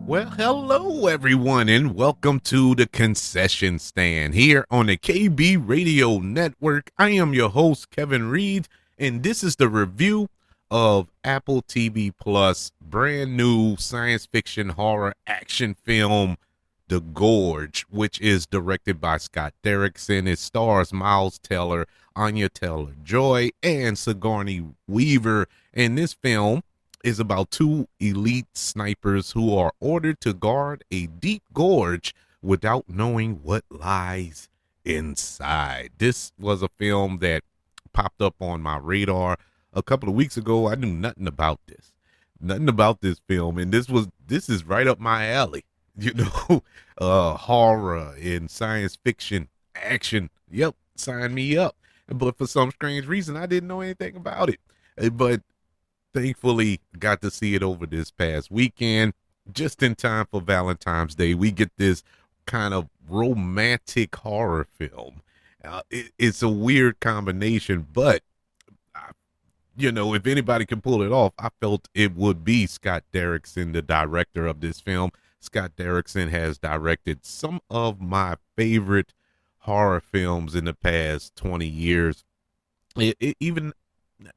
Well, hello everyone, and welcome to the concession stand here on the KB Radio Network. I am your host, Kevin Reed, and this is the review of Apple TV Plus brand new science fiction horror action film, The Gorge, which is directed by Scott Derrickson. It stars Miles Teller, Anya Taylor-Joy, and Sigourney Weaver. In this film, is about two elite snipers who are ordered to guard a deep gorge without knowing what lies inside. This was a film that popped up on my radar a couple of weeks ago. I knew nothing about this film, and this is right up my alley. You know, horror and science fiction action. Yep, sign me up. But for some strange reason, I didn't know anything about it. But thankfully got to see it over this past weekend, just in time for Valentine's Day. We get this kind of romantic horror film. It's a weird combination, but if anybody can pull it off, I felt it would be Scott Derrickson, the director of this film. Scott Derrickson has directed some of my favorite horror films in the past 20 years. Even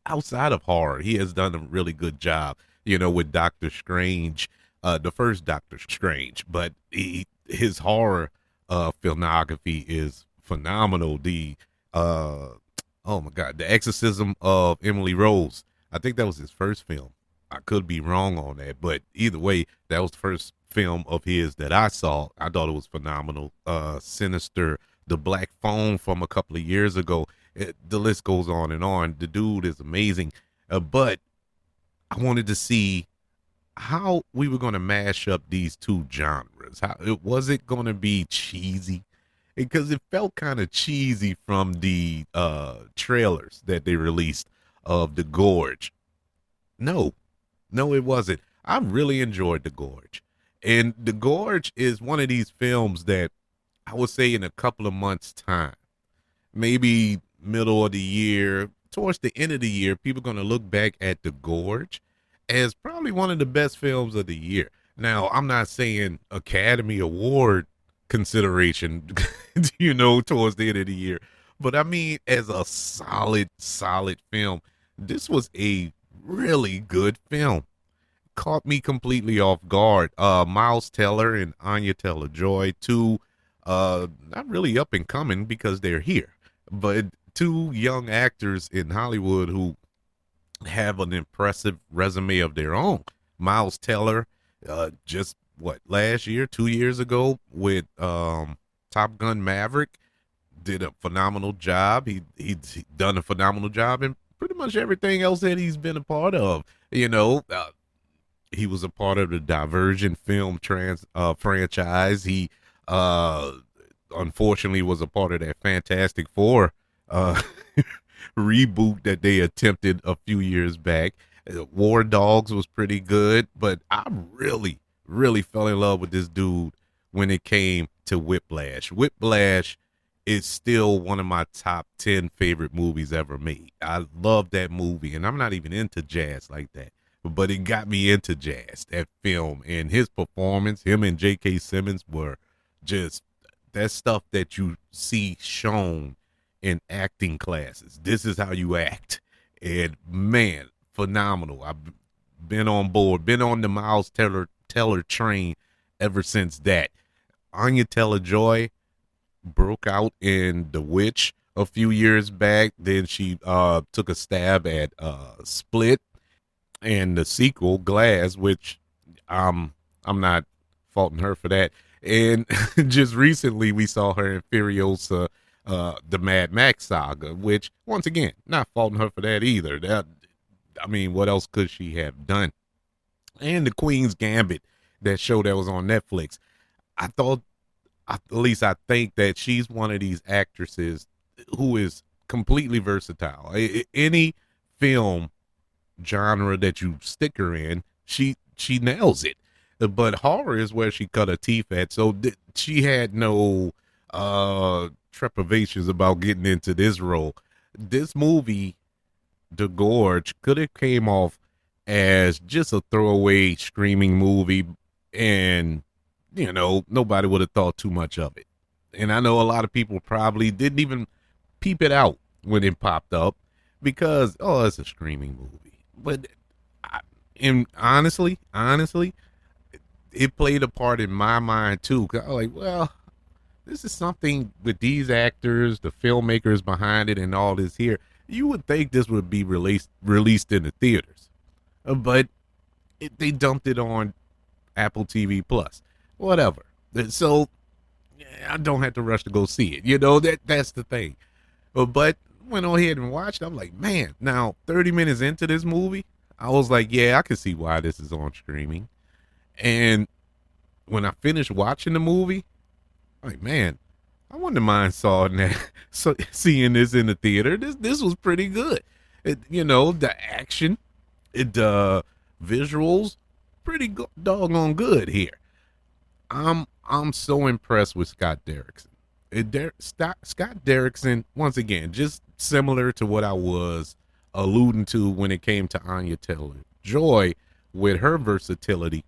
outside of horror, he has done a really good job, with Doctor Strange, the first Doctor Strange, but his horror filmography is phenomenal. Oh my God, The Exorcism of Emily Rose. I think that was his first film. I could be wrong on that, but either way, that was the first film of his that I saw. I thought it was phenomenal. Sinister, The Black Phone from a couple of years ago. The list goes on and on. The dude is amazing. But I wanted to see how we were going to mash up these two genres. Was it going to be cheesy? Because it felt kind of cheesy from the trailers that they released of The Gorge. No, it wasn't. I really enjoyed The Gorge. And The Gorge is one of these films that I would say in a couple of months' time, maybe middle of the year, towards the end of the year, people are going to look back at The Gorge as probably one of the best films of the year. Now, I'm not saying Academy Award consideration, towards the end of the year, but I mean, as a solid film, this was a really good film. Caught me completely off guard. Miles Teller and Anya Taylor-Joy, two not really up and coming because they're here, but two young actors in Hollywood who have an impressive resume of their own. Miles Teller, just last year, 2 years ago with Top Gun Maverick, did a phenomenal job. He's done a phenomenal job in pretty much everything else that he's been a part of. He was a part of the Divergent film franchise. He unfortunately was a part of that Fantastic Four reboot that they attempted a few years back. War Dogs was pretty good, but I really fell in love with this dude when it came to Whiplash. Whiplash is still one of my top 10 favorite movies ever made. I love that movie, and I'm not even into jazz like that, but it got me into jazz, that film, and his performance, him and J.K. Simmons were just that stuff that you see shown in acting classes. This is how you act. And man, phenomenal. I've been on board, been on the Miles Teller train ever since that. Anya Taylor-Joy broke out in The Witch a few years back. Then she took a stab at Split and the sequel, Glass, which I'm not faulting her for that. And just recently we saw her in Furiosa, the Mad Max saga, which once again, not faulting her for that either. What else could she have done? And the Queen's Gambit, that show that was on Netflix. At least I think that she's one of these actresses who is completely versatile. Any film genre that you stick her in, she nails it. But horror is where she cut her teeth at. So she had no trepidations about getting into this role. This movie, The Gorge, could have came off as just a throwaway screaming movie. and nobody would have thought too much of it. And I know a lot of people probably didn't even peep it out when it popped up because it's a streaming movie. But and honestly, it played a part in my mind too. 'Cause I was like, well, this is something with these actors, the filmmakers behind it, and all this here. You would think this would be released in the theaters, but they dumped it on Apple TV Plus, whatever. So I don't have to rush to go see it. That's the thing. But went on ahead and watched. I'm like, man. Now 30 minutes into this movie, I was like, yeah, I can see why this is on streaming. And when I finished watching the movie, I'm like, man, I wouldn't mind seeing this in the theater. This was pretty good. The action, the visuals, pretty doggone good here. I'm so impressed with Scott Derrickson. Scott Derrickson, once again, just similar to what I was alluding to when it came to Anya Taylor-Joy with her versatility.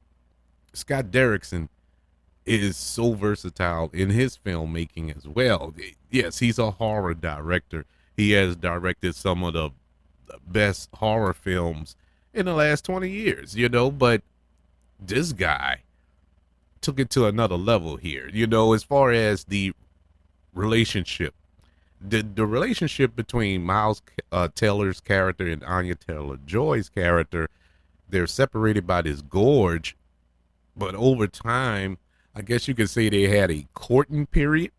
Scott Derrickson is so versatile in his filmmaking as well. Yes, he's a horror director. He has directed some of the best horror films in the last 20 years, but this guy took it to another level here, as far as the relationship. The relationship between Miles Taylor's character and Anya Taylor-Joy's character, they're separated by this gorge, but over time, I guess you could say they had a courting period.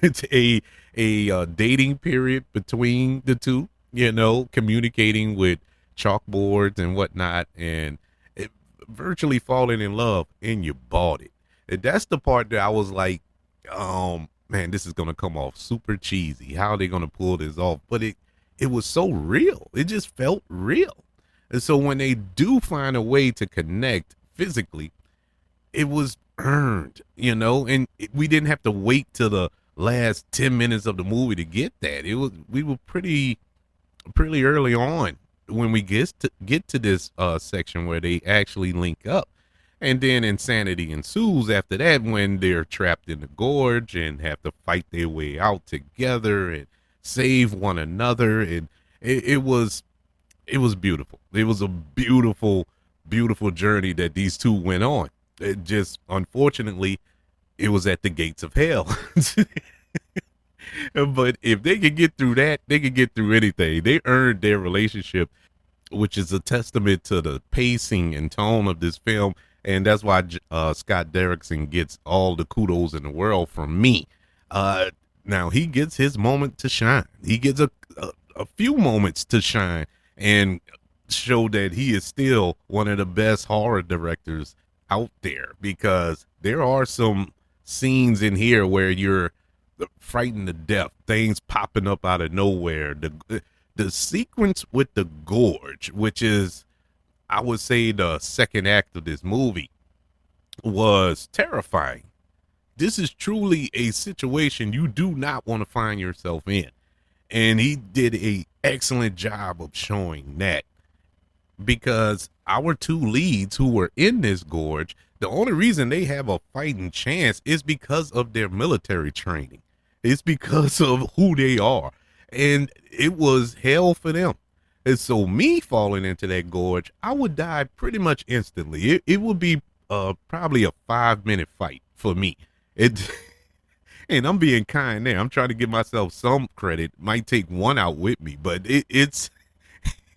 It's a dating period between the two, communicating with chalkboards and whatnot, and virtually falling in love, and you bought it. And that's the part that I was like, man, this is gonna come off super cheesy. How are they gonna pull this off? But it was so real. It just felt real. And so when they do find a way to connect physically, it was earned, and we didn't have to wait till the last 10 minutes of the movie to get that. We were pretty early on when we get to this section where they actually link up. And then insanity ensues after that when they're trapped in the gorge and have to fight their way out together and save one another. And it was beautiful. It was a beautiful, beautiful journey that these two went on. It just, unfortunately, it was at the gates of hell. But if they could get through that, they could get through anything. They earned their relationship, which is a testament to the pacing and tone of this film. And that's why Scott Derrickson gets all the kudos in the world from me. Now he gets his moment to shine. He gets a few moments to shine and show that he is still one of the best horror directors out there, because there are some scenes in here where you're frightened to death, things popping up out of nowhere. The sequence with the gorge, which is, I would say, the second act of this movie, was terrifying. This is truly a situation you do not want to find yourself in. And he did an excellent job of showing that, because our two leads who were in this gorge, the only reason they have a fighting chance is because of their military training. It's because of who they are. And it was hell for them. And so me falling into that gorge, I would die pretty much instantly. It would be probably a 5-minute fight for me. And I'm being kind there. I'm trying to give myself some credit. Might take one out with me, but it's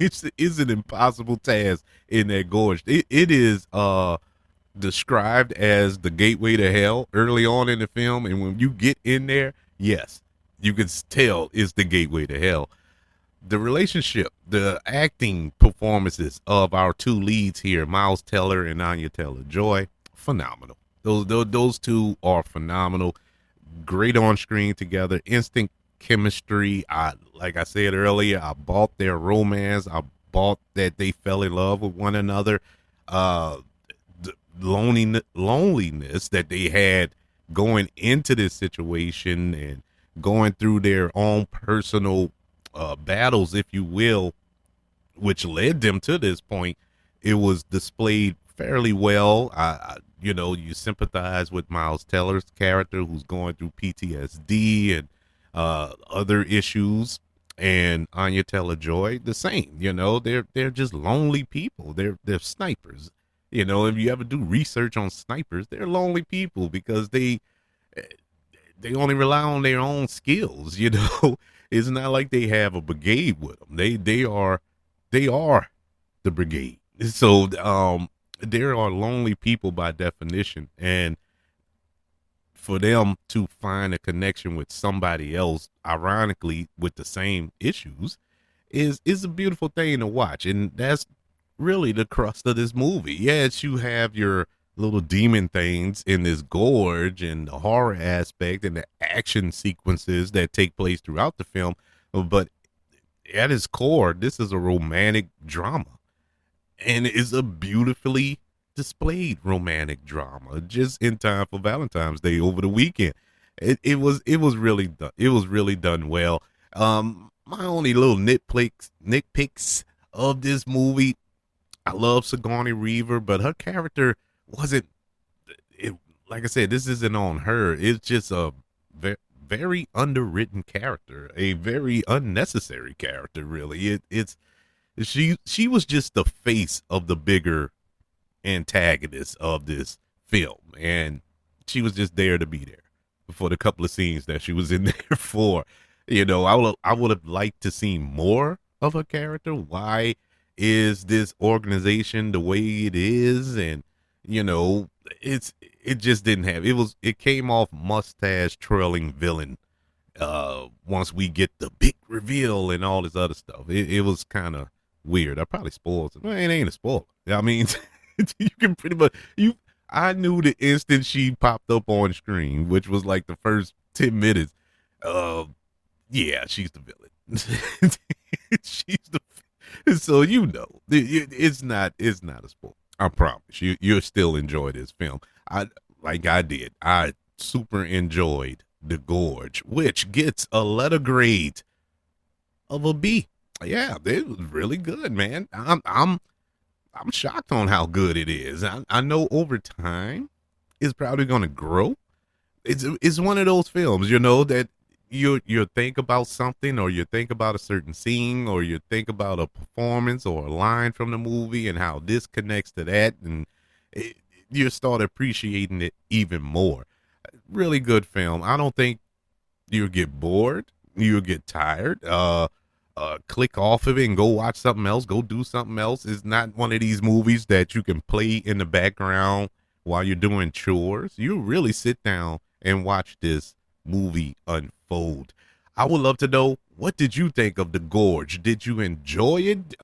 an impossible task in that gorge. It is described as the gateway to hell early on in the film, and when you get in there, yes, you can tell it's the gateway to hell. The relationship, the acting performances of our two leads here, Miles Teller and Anya Taylor-Joy, phenomenal. Those two are phenomenal. Great on screen together, instant chemistry. Like I said earlier, I bought their romance. I bought that they fell in love with one another. The loneliness that they had going into this situation and going through their own personal battles, if you will, which led them to this point, it was displayed fairly well. you know, you sympathize with Miles Teller's character who's going through PTSD and other issues, and Anya Taylor-Joy the same. You know, they're just lonely people. They're snipers. You know, if you ever do research on snipers, they're lonely people because they only rely on their own skills. You know, it's not like they have a brigade with them. They are the brigade. So there are lonely people by definition, and for them to find a connection with somebody else, ironically with the same issues, is a beautiful thing to watch. And that's really the crust of this movie. Yes, you have your little demon things in this gorge and the horror aspect and the action sequences that take place throughout the film, but at its core, this is a romantic drama, and it's a beautifully displayed romantic drama just in time for Valentine's Day over the weekend. It was really done. It was really done well. My only little nitpicks of this movie, I love Sigourney Weaver, but her character wasn't it. Like I said, this isn't on her. It's just a very underwritten character, a very unnecessary character. Really, it's she was just the face of the bigger antagonist of this film, and she was just there to be there for the couple of scenes that she was in there for. You know, I would have liked to see more of her character. Why is this organization the way it is? And you know, it just didn't have it came off mustache twirling villain once we get the big reveal and all this other stuff. It was kind of weird. I probably spoiled it. Well, it ain't a spoiler. I mean, you can pretty much I knew the instant she popped up on screen, which was like the first 10 minutes. Yeah, she's the villain. She's the so you know it's not a spoiler. I promise you'll still enjoy this film. I did. I super enjoyed The Gorge, which gets a letter grade of a B. Yeah, it was really good, man. I'm shocked on how good it is. I know over time it's probably going to grow. It's one of those films, you know, that you think about something, or you think about a certain scene, or you think about a performance or a line from the movie and how this connects to that, and you start appreciating it even more. Really good film. I don't think you'll get bored. You'll get tired. Click off of it and go watch something else. Go do something else. It's not one of these movies that you can play in the background while you're doing chores. You really sit down and watch this movie unfold. I would love to know, what did you think of The Gorge? Did you enjoy it,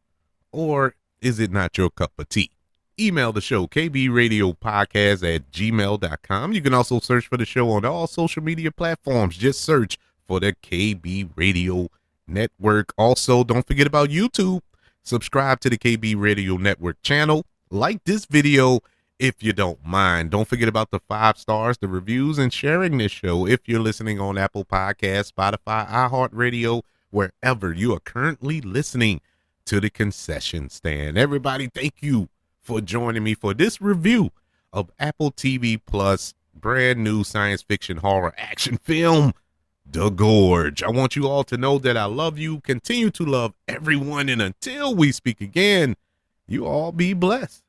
or is it not your cup of tea? Email the show, kbradiopodcast@gmail.com. You can also search for the show on all social media platforms. Just search for the KB Radio Network. Also, don't forget about YouTube. Subscribe to the KB Radio Network channel. Like this video if you don't mind. Don't forget about the 5 stars, the reviews, and sharing this show if you're listening on Apple Podcasts, Spotify, iHeartRadio, wherever you are currently listening to The Concession Stand. Everybody, thank you for joining me for this review of Apple TV Plus brand new science fiction horror action film, The Gorge. I want you all to know that I love you, continue to love everyone, and until we speak again, you all be blessed.